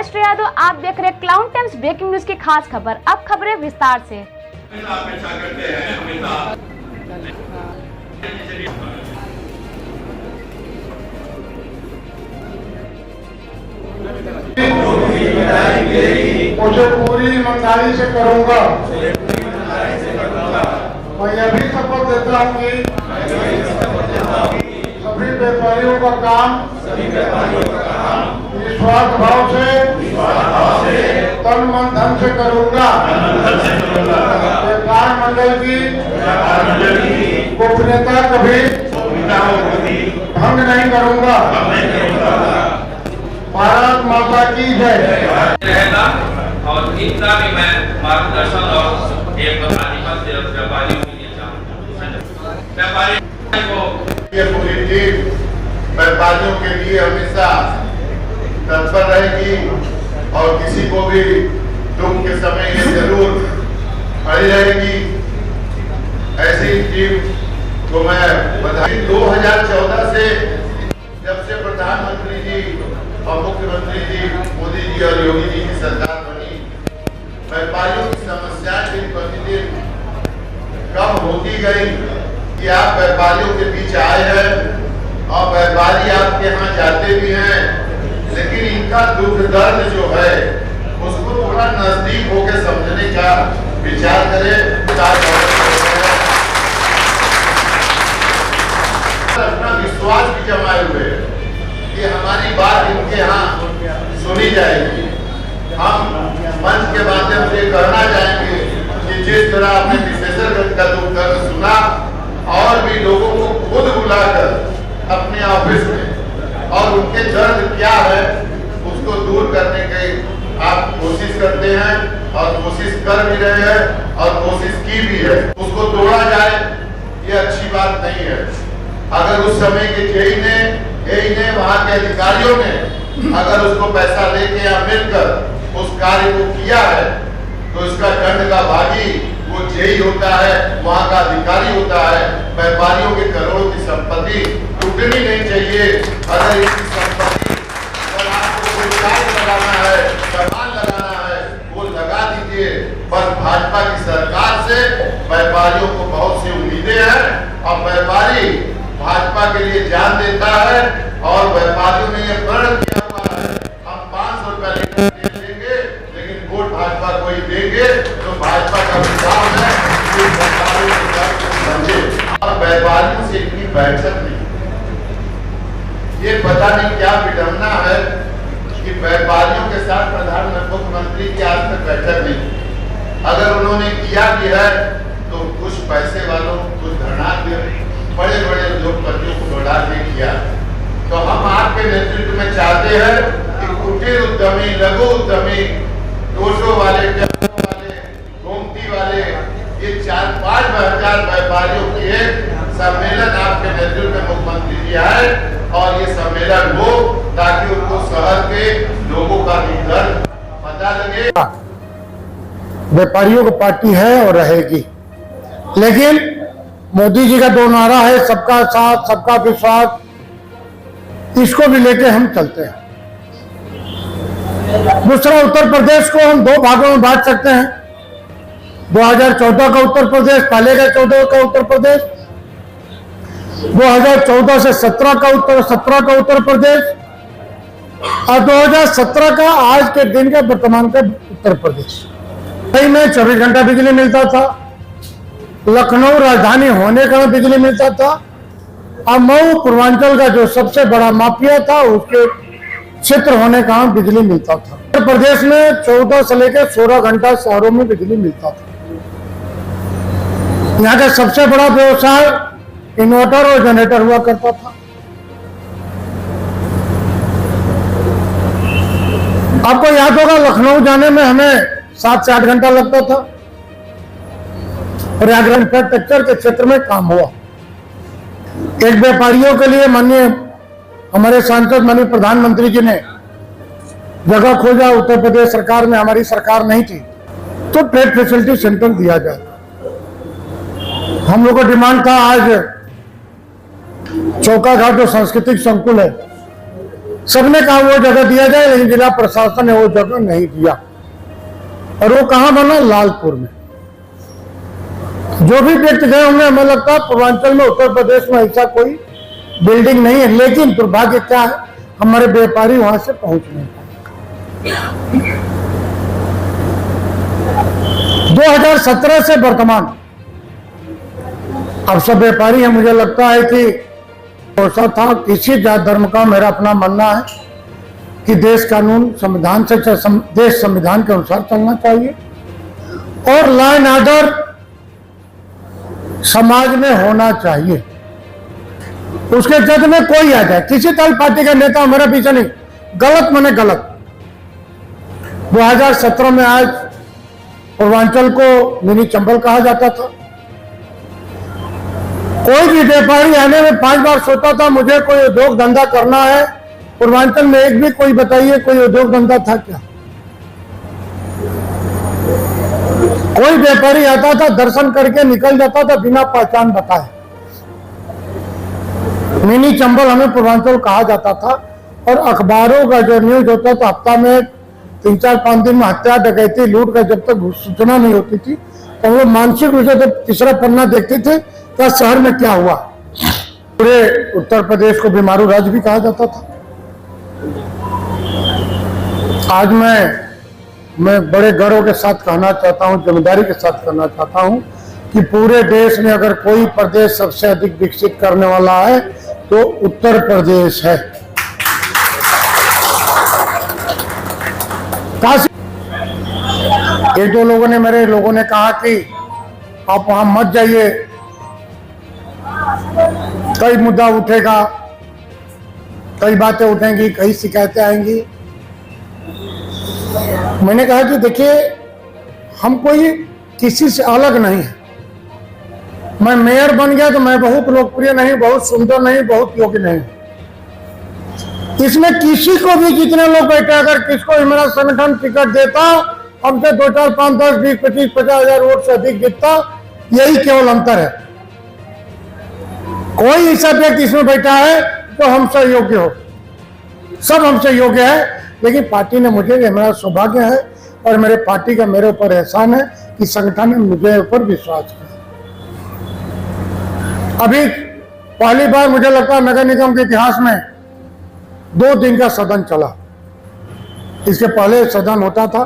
नमस्ते यादव, आप देख रहे हैं क्लाउड टाइम्स ब्रेकिंग न्यूज की खास खबर। अब खबरें विस्तार से। मुझे पूरी ईमानदारी से करूंगा। मैं यह भी शपथ देता हूँ कि सभी व्यापारियों का काम निस्वार्थ भाव से तन मन धन से करूंगा। व्यापार मंडल की गोपनीयता कभी भंग नहीं करूंगा। भारत माता की जय। और इतना भी मैं मार्गदर्शन और एक आधिपत्य व्यापारियों के लिए चाहूँगा। व्यापारी को ये पूरी टीम व्यापारियों के लिए हमेशा तत्पर रहेगी और किसी को भी दुख के समय ये जरूर खड़ी रहेगी। ऐसी टीम को मैं बधाई। 2014 से जब से प्रधानमंत्री जी और मुख्यमंत्री जी मोदी जी और योगी जी की सरकार बनी, व्यापारियों की समस्याएं दिन प्रतिदिन कम होती गई कि आप व्यापारियों के बीच आए हैं और व्यापारी आपके यहाँ जाते भी हैं, लेकिन इनका दुख दर्द जो है उसको थोड़ा नजदीक होकर समझने का विचार करें। अपना विश्वास भी जमाए हुए कि हमारी बात इनके यहाँ सुनी जाएगी। हम मंच के माध्यम से कहना चाहेंगे कि जिस तरह आपने विशेषज्ञ का दुख दर्द सुना और भी लोगों को खुद बुलाकर अपने ऑफिस में और उनके दर्द क्या है उसको दूर करने की आप कोशिश करते हैं और कोशिश कर भी रहे हैं और कोशिश की भी है। उसको तोड़ा जाए ये अच्छी बात नहीं है। अगर उस समय के जेई ने वहाँ के अधिकारियों ने अगर उसको पैसा लेके या मिलकर उस कार्य को किया है तो इसका दंड का भागी वो जेई होता है, वहाँ का अधिकारी होता है। व्यापारियों के करोड़ों की संपत्ति टूटनी नहीं चाहिए। अगर इसकी संपत्ति और आपको कोई टैक्स लगाना है, सामान लगाना है, वो लगा दीजिए। पर भाजपा की सरकार से व्यापारियों को बहुत सी उम्मीदें हैं और व्यापारी भाजपा के लिए जान देता है और व्यापारियों ने यह प्रण किया हुआ है हम 500 रुपए देंगे लेकिन वोट भाजपा को ही देंगे। तो भाजपा का विधान है कि व्यापारियों के दर्द को समझे और व्यापारियों से इतनी बैठक नहीं। ये पता नहीं क्या विडंबना है कि व्यापारियों के साथ प्रधानमंत्री मुख्यमंत्री की आज तक बैठक नहीं। अगर उन्होंने किया भी है तो कुछ पैसे वालों कुछ धरना बड़े बड़े उद्योगपतियों को बढ़ा के किया। तो हम आपके नेतृत्व में चाहते हैं कि कुटीर उद्यमी, लघु उद्यमी, टोटो वाले, टेम्पो वाले, गोमती वाले, ये 4-5 हजार व्यापारियों की एक सम्मेलन आपके नेतृत्व में मुख्यमंत्री जी आए और ये सम्मेलन हो ताकि उनको शहर के लोगों का भी दर्द पता लगे। व्यापारियों की पार्टी है और रहेगी, लेकिन मोदी जी का 2 नारा है, सबका साथ सबका विश्वास, इसको भी लेके हम चलते हैं। दूसरा, उत्तर प्रदेश को हम 2 भागों में बांट सकते हैं। 2014 का उत्तर प्रदेश, पहले का 14 का उत्तर प्रदेश, 2014 से 17 का उत्तर प्रदेश और 2017 का आज के दिन का वर्तमान का उत्तर प्रदेश। कहीं में 24 घंटा बिजली मिलता था, लखनऊ राजधानी होने का बिजली मिलता था और मऊ पूर्वांचल का जो सबसे बड़ा माफिया था उसके क्षेत्र होने का बिजली मिलता था। उत्तर प्रदेश में 14 से लेकर 16 घंटा शहरों में बिजली मिलता था। यहाँ का सबसे बड़ा व्यवसाय इन्वर्टर और जनरेटर हुआ करता था। आपको याद होगा लखनऊ जाने में हमें 7 से 8 घंटा लगता था और आगरा इंफ्रास्ट्रक्चर के क्षेत्र में काम हुआ। एक व्यापारियों के लिए माननीय हमारे सांसद माननीय प्रधानमंत्री जी ने जगह खोजा। उत्तर प्रदेश सरकार में हमारी सरकार नहीं थी तो ट्रेड फैसिलिटी सेंटर दिया जाए। हम लोग का डिमांड था आज चौका घाट जो सांस्कृतिक संकुल है सबने कहा वो जगह दिया जाए, लेकिन जिला प्रशासन ने वो जगह नहीं दिया। और वो कहां बना? लालपुर में। जो भी व्यक्ति गए होंगे, हमें लगता है पूर्वांचल में, उत्तर प्रदेश में ऐसा कोई बिल्डिंग नहीं है। लेकिन दुर्भाग्य क्या है, हमारे व्यापारी वहां से पहुंच नहीं पाए। 2017 से वर्तमान अब सब व्यापारी हैं। मुझे लगता है कि ऐसा था, किसी जात धर्म का मेरा अपना मानना है कि देश कानून संविधान से देश संविधान के अनुसार चलना चाहिए और लॉ एंड ऑर्डर समाज में होना चाहिए। उसके जद में कोई आ जाए, किसी दल पार्टी का नेता मेरा पीछे नहीं, गलत माने गलत। 2017 में आज पूर्वांचल को मिनी चंबल कहा जाता था। कोई भी व्यापारी आने में 5 बार सोचता था मुझे कोई उद्योग धंधा करना है। पूर्वांचल में एक भी कोई बताइए कोई उद्योग धंधा था क्या? कोई व्यापारी आता था, दर्शन करके निकल जाता था बिना पहचान बताए। मिनी चंबल हमें पूर्वांचल कहा जाता था। और अखबारों का जो न्यूज होता था, हफ्ता में 3-4-5 दिन में हत्या, डकैती, लूट का जब तक सूचना नहीं होती थी तो वो मानसिक रूप से तो तीसरा पन्ना देखते थे क्या शहर में क्या हुआ। पूरे उत्तर प्रदेश को बीमारू राज्य भी कहा जाता था। आज मैं बड़े गर्व के साथ कहना चाहता हूं, जिम्मेदारी के साथ कहना चाहता हूं कि पूरे देश में अगर कोई प्रदेश सबसे अधिक विकसित करने वाला है तो उत्तर प्रदेश है। काशी, एक दो लोगों ने मेरे लोगों ने कहा कि आप वहां मत जाइए, कई मुद्दा उठेगा, कई बातें उठेंगी, कई शिकायतें आएंगी। मैंने कहा कि देखिए, हम कोई किसी से अलग नहीं है। मैं मेयर बन गया तो मैं बहुत लोकप्रिय नहीं, बहुत सुंदर नहीं, बहुत योग्य नहीं। इसमें किसी को भी, जितने लोग बैठे, अगर किसको मेरा संगठन टिकट देता, हमसे 2, 4, 5, 10, 20, 25, 50 हजार वोट से अधिक जीतता, यही केवल अंतर है। कोई ऐसा व्यक्ति इसमें बैठा है तो हमसे योग्य हो, सब हमसे योग्य है। लेकिन पार्टी ने मुझे, ये मेरा सौभाग्य है और मेरे पार्टी का मेरे ऊपर एहसान है कि संगठन ने मुझे ऊपर विश्वास किया। अभी पहली बार मुझे लगता है नगर निगम के इतिहास में 2 दिन का सदन चला। इसके पहले सदन होता था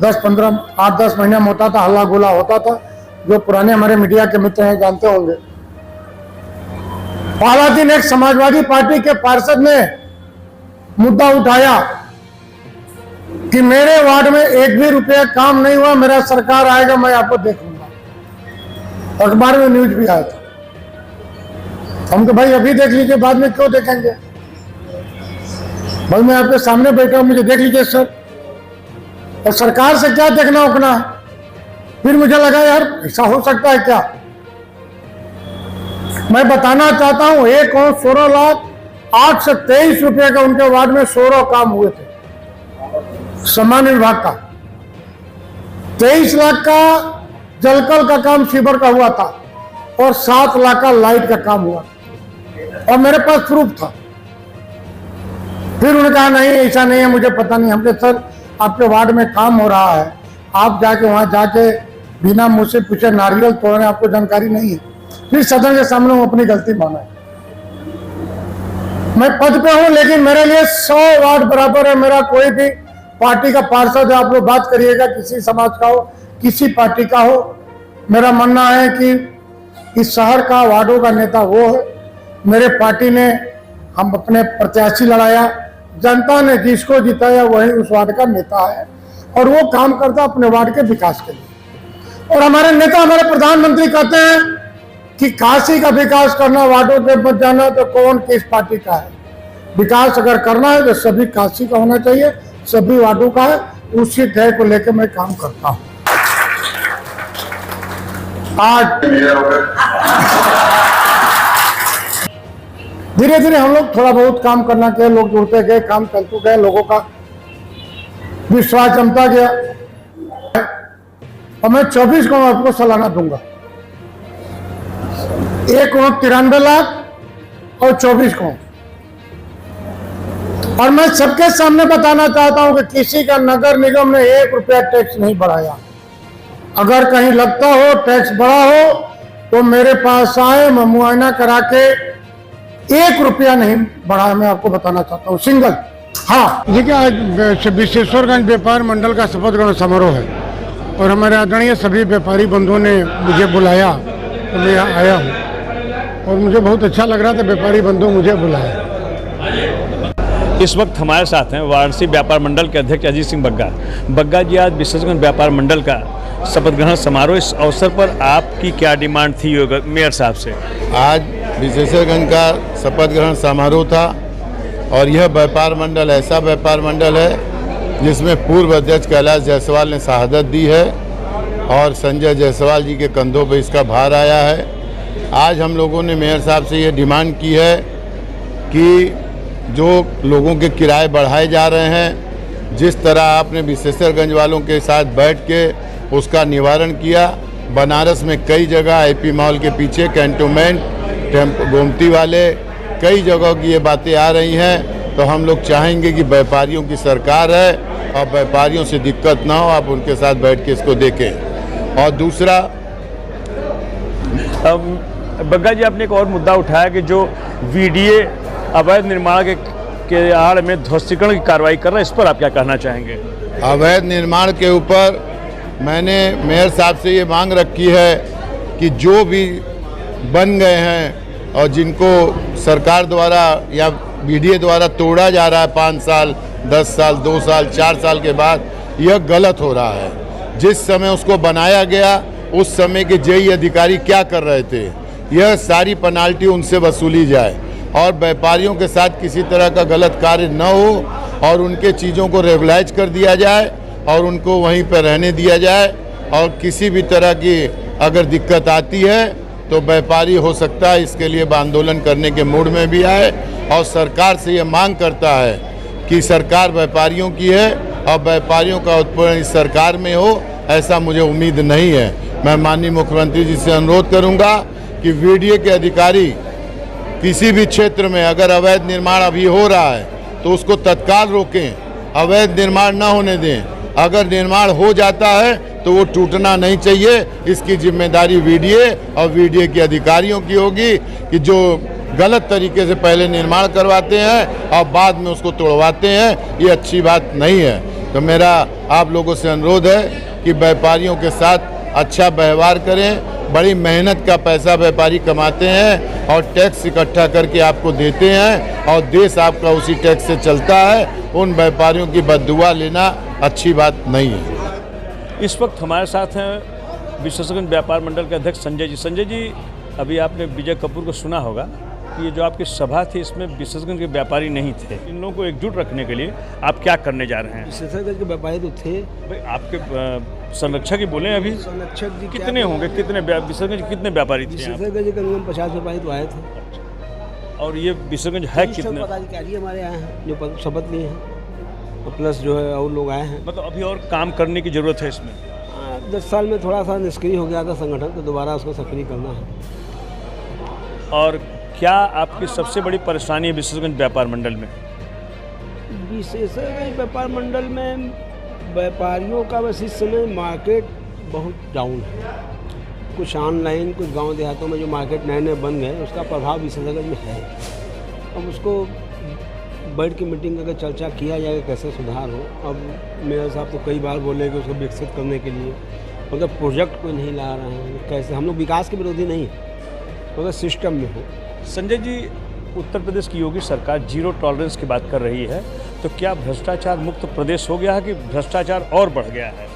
10-15, 8-10 महीने में होता था, हल्ला गुला होता था। जो पुराने हमारे मीडिया के मित्र हैं जानते होंगे। पहला दिन एक समाजवादी पार्टी के पार्षद ने मुद्दा उठाया कि मेरे वार्ड में 1 भी रुपया काम नहीं हुआ, मेरा सरकार आएगा मैं आपको देख लूंगा। अखबार में न्यूज भी आया था। हम तो भाई अभी देख लीजिए, बाद में क्यों देखेंगे? भाई मैं आपके सामने बैठा हूं, मुझे देख लीजिए सर। और सरकार से क्या देखना उकना है? फिर मुझे लगा यार ऐसा हो सकता है क्या? मैं बताना चाहता हूं, 1,16,08 से 23 रुपए का उनके वार्ड में 16 काम हुए थे सामान्य विभाग का। 23 लाख का जलकल का काम सीवर का हुआ था और 7 लाख का लाइट का काम हुआ और मेरे पास प्रूफ था। फिर उन्होंने कहा नहीं ऐसा नहीं है, मुझे पता नहीं। हमने सर आपके वार्ड में काम हो रहा है, आप जाके वहां जाके बिना मुझसे पूछे नारियल तोड़ने, आपको जानकारी नहीं है। फिर सदन के सामने वो अपनी गलती माना। मैं पद पे हूं लेकिन मेरे लिए 100 वार्ड बराबर है। मेरा कोई भी पार्टी का पार्षद है, आप लोग बात करिएगा, किसी समाज का हो, किसी पार्टी का हो, मेरा मानना है कि इस शहर का वार्डों का नेता वो है। मेरे पार्टी ने हम अपने प्रत्याशी लड़ाया, जनता ने जिसको जिताया वही उस वार्ड का नेता है और वो काम करता अपने वार्ड के विकास के लिए। और हमारे नेता, हमारे प्रधानमंत्री कहते हैं कि काशी का विकास करना, वार्डों पे मत जाना, तो कौन किस पार्टी का है? विकास अगर करना है तो सभी काशी का होना चाहिए, सभी वार्डों का है। उसी ध्येय को लेकर मैं काम करता हूं। आज धीरे धीरे हम लोग थोड़ा बहुत काम करना के, लोग जुड़ते गए, काम चलते गए, लोगों का विश्वास जमता गया और मैं 24 करोड़ आपको सालाना दूंगा। 1,93,00,000 और 24 करोड़ और मैं सबके सामने बताना चाहता हूं कि किसी का नगर निगम ने 1 रुपया टैक्स नहीं बढ़ाया। अगर कहीं लगता हो टैक्स बढ़ा हो तो मेरे पास आए, मैं मुआयना करा के 1 रुपया नहीं बढ़ाया, मैं आपको बताना चाहता हूँ, सिंगल। हाँ, देखिए आज विश्वेश्वरगंज व्यापार मंडल का शपथ ग्रहण समारोह है और हमारे आदरणीय सभी व्यापारी बंधुओं ने मुझे बुलाया तो मैं यहाँ आया हूँ और मुझे बहुत अच्छा लग रहा था, व्यापारी बंधु मुझे बुलाया। इस वक्त हमारे साथ हैं वाराणसी व्यापार मंडल के अध्यक्ष अजीत सिंह बग्गा। बग्गा जी, आज विश्वेश्वरगंज व्यापार मंडल का शपथ ग्रहण समारोह, इस अवसर पर आपकी क्या डिमांड थी मेयर साहब से? आज विश्वेश्वरगंज का शपथ ग्रहण समारोह था और यह व्यापार मंडल ऐसा व्यापार मंडल है जिसमें पूर्व अध्यक्ष कैलाश जायसवाल ने शहादत दी है और संजय जायसवाल जी के कंधों पर इसका भार आया है। आज हम लोगों ने मेयर साहब से ये डिमांड की है कि जो लोगों के किराए बढ़ाए जा रहे हैं, जिस तरह आपने विश्वेश्वरगंज वालों के साथ बैठ के उसका निवारण किया, बनारस में कई जगह आईपी मॉल के पीछे कैंटोनमेंट, गोमती वाले कई जगहों की ये बातें आ रही हैं, तो हम लोग चाहेंगे कि व्यापारियों की सरकार है और व्यापारियों से दिक्कत ना हो, आप उनके साथ बैठ के इसको देखें। और दूसरा, बग्गा जी, आपने एक और मुद्दा उठाया कि जो वीडीए अवैध निर्माण के आड़ में ध्वस्तीकरण की कार्रवाई कर रहा है, इस पर आप क्या कहना चाहेंगे? अवैध निर्माण के ऊपर मैंने मेयर साहब से ये मांग रखी है कि जो भी बन गए हैं और जिनको सरकार द्वारा या वीडीए द्वारा तोड़ा जा रहा है 5 साल, 10 साल, 2 साल, 4 साल के बाद, यह गलत हो रहा है। जिस समय उसको बनाया गया उस समय के जेई अधिकारी क्या कर रहे थे, यह सारी पेनाल्टी उनसे वसूली जाए और व्यापारियों के साथ किसी तरह का गलत कार्य न हो और उनके चीज़ों को रेगुलाइज कर दिया जाए और उनको वहीं पर रहने दिया जाए। और किसी भी तरह की अगर दिक्कत आती है तो व्यापारी हो सकता है इसके लिए आंदोलन करने के मूड में भी आए और सरकार से ये मांग करता है कि सरकार व्यापारियों की है और व्यापारियों का उत्पीड़न इस सरकार में हो, ऐसा मुझे उम्मीद नहीं है। मैं माननीय मुख्यमंत्री जी से अनुरोध करूँगा कि वीडीए के अधिकारी किसी भी क्षेत्र में अगर अवैध निर्माण अभी हो रहा है तो उसको तत्काल रोकें, अवैध निर्माण न होने दें। अगर निर्माण हो जाता है तो वो टूटना नहीं चाहिए। इसकी जिम्मेदारी वीडीए और वीडीए के अधिकारियों की होगी कि जो गलत तरीके से पहले निर्माण करवाते हैं और बाद में उसको तोड़वाते हैं, ये अच्छी बात नहीं है। तो मेरा आप लोगों से अनुरोध है कि व्यापारियों के साथ अच्छा व्यवहार करें। बड़ी मेहनत का पैसा व्यापारी कमाते हैं और टैक्स इकट्ठा करके आपको देते हैं और देश आपका उसी टैक्स से चलता है। उन व्यापारियों की बद्दुआ लेना अच्छी बात नहीं है। इस वक्त हमारे साथ हैं विश्वेश्वरगंज व्यापार मंडल के अध्यक्ष संजय जी। संजय जी, अभी आपने विजय कपूर को सुना होगा कि ये जो आपकी सभा थी इसमें विश्वेश्वरगंज के व्यापारी नहीं थे। इन लोगों को एकजुट रखने के लिए आप क्या करने जा रहे हैं? विश्वेश्वरगंज के व्यापारी तो थे भाई, आपके संरक्षक ही बोले अभी। संरक्षक जी कितने होंगे, कितने विश्वेश्वरगंज के कितने व्यापारी थे? विश्वेश्वरगंज के करीबन 50 व्यापारी तो आए थे। और ये विश्वेश्वरगंज है कितने? पदाधिकारी हमारे आए हैं जो शपथ लिए हैं और प्लस जो है और लोग आए हैं। मतलब अभी और काम करने की जरूरत है इसमें? 10 साल में थोड़ा सा निष्क्रिय हो गया था संगठन, तो दोबारा उसको सक्रिय करना है। और क्या आपकी सबसे बड़ी परेशानी है विश्वेश्वरगंज व्यापार मंडल में? विश्वेश्वरगंज व्यापार मंडल में व्यापारियों का बस इस समय मार्केट बहुत डाउन है। कुछ ऑनलाइन, कुछ गांव देहातों में जो मार्केट नए नए बन गए, उसका प्रभाव विश्वेश्वरगंज में है। अब उसको बैठ के मीटिंग करके चर्चा किया जाएगा कैसे सुधार हो। अब मेयर साहब तो कई बार बोले कि उसको विकसित करने के लिए मतलब प्रोजेक्ट कोई नहीं ला रहे हैं। कैसे? हम लोग विकास के विरोधी नहीं, मगर सिस्टम में हो। संजय जी, उत्तर प्रदेश की योगी सरकार जीरो टॉलरेंस की बात कर रही है, तो क्या भ्रष्टाचार मुक्त प्रदेश हो गया है कि भ्रष्टाचार और बढ़ गया है?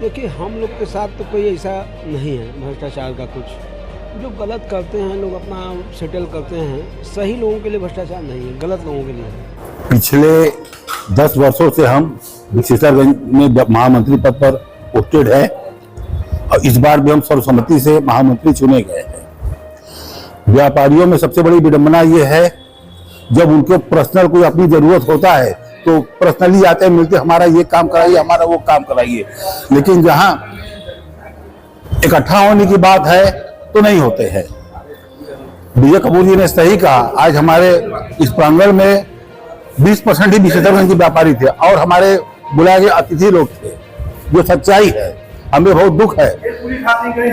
देखिए, हम लोग के साथ तो कोई ऐसा नहीं है भ्रष्टाचार का। कुछ जो गलत करते हैं लोग अपना सेटल करते हैं, सही लोगों के लिए भ्रष्टाचार नहीं है, गलत लोगों के लिए है। पिछले 10 वर्षों से हम विश्वेश्वरगंज में महामंत्री पद पर पोस्टेड है और इस बार भी हम सर्वसम्मति से महामंत्री चुने गए हैं। व्यापारियों में सबसे बड़ी विडंबना ये है, जब उनको पर्सनल कोई अपनी जरूरत होता है तो पर्सनली आते हैं, मिलते, हमारा ये काम कराइए, हमारा वो काम कराइए। लेकिन जहां इकट्ठा होने की बात है तो नहीं होते हैं। विजय कपूर जी ने सही कहा। आज हमारे इस प्रांगण में 20% ही विशेषरगंज के व्यापारी थे और हमारे बुलाए गए अतिथि लोग थे, जो सच्चाई है। हमें बहुत दुख है,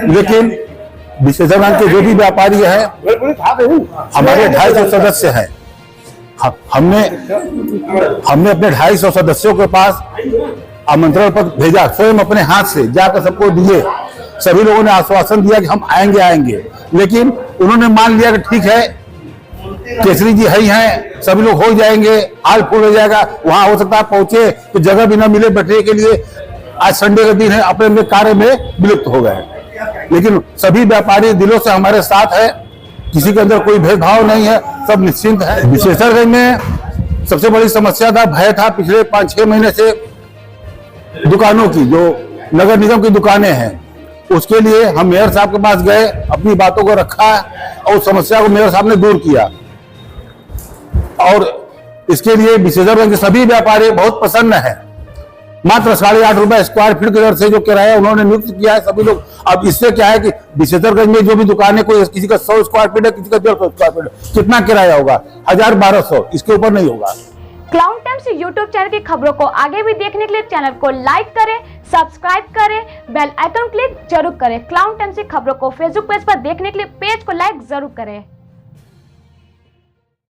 लेकिन विशेषरगंज के जो भी व्यापारी है, हमारे 250 सदस्य हैं। हमने अपने 250 सदस्यों के पास आमंत्रण पत्र भेजा, स्वयं अपने हाथ से जाकर सबको दिए। सभी लोगों ने आश्वासन दिया कि हम आएंगे, लेकिन उन्होंने मान लिया कि ठीक है, केसरी जी ही हैं, सभी लोग हो जाएंगे, हाल फूल हो जाएगा। वहां हो सकता है पहुंचे तो जगह भी ना मिले बैठने के लिए। आज संडे का दिन है, अपने अपने कार्य में विलुप्त हो गए। लेकिन सभी व्यापारी दिलों से हमारे साथ है, किसी के अंदर कोई भेदभाव नहीं है, सब निश्चिंत है। विशेषरगंज में सबसे बड़ी समस्या था, भय था पिछले 5-6 महीने से दुकानों की, जो नगर निगम की दुकानें हैं, उसके लिए हम मेयर साहब के पास गए, अपनी बातों को रखा और उस समस्या को मेयर साहब ने दूर किया। और इसके लिए विशेषरगंज के सभी व्यापारी बहुत प्रसन्न है। मात्र 8.5 रुपए स्क्वायर फीट की दर से जो किराया उन्होंने नियुक्त किया है सभी लोग। अब इससे क्या है कि विशेषरगंज में जो भी दुकानें, कोई किसी का 100 स्क्वायर फीट है, किसी का 150 स्क्वायर फीट है, कितना किराया होगा? 1000-1200, इसके ऊपर नहीं होगा। क्लाउन टाइम्स यूट्यूब चैनल की खबरों को आगे भी देखने के लिए चैनल को लाइक करें, सब्सक्राइब करें, बेल आइकन क्लिक जरूर करें। क्लाउन टाइम्स की खबरों को फेसबुक पेज पर देखने के लिए पेज को लाइक जरूर करें।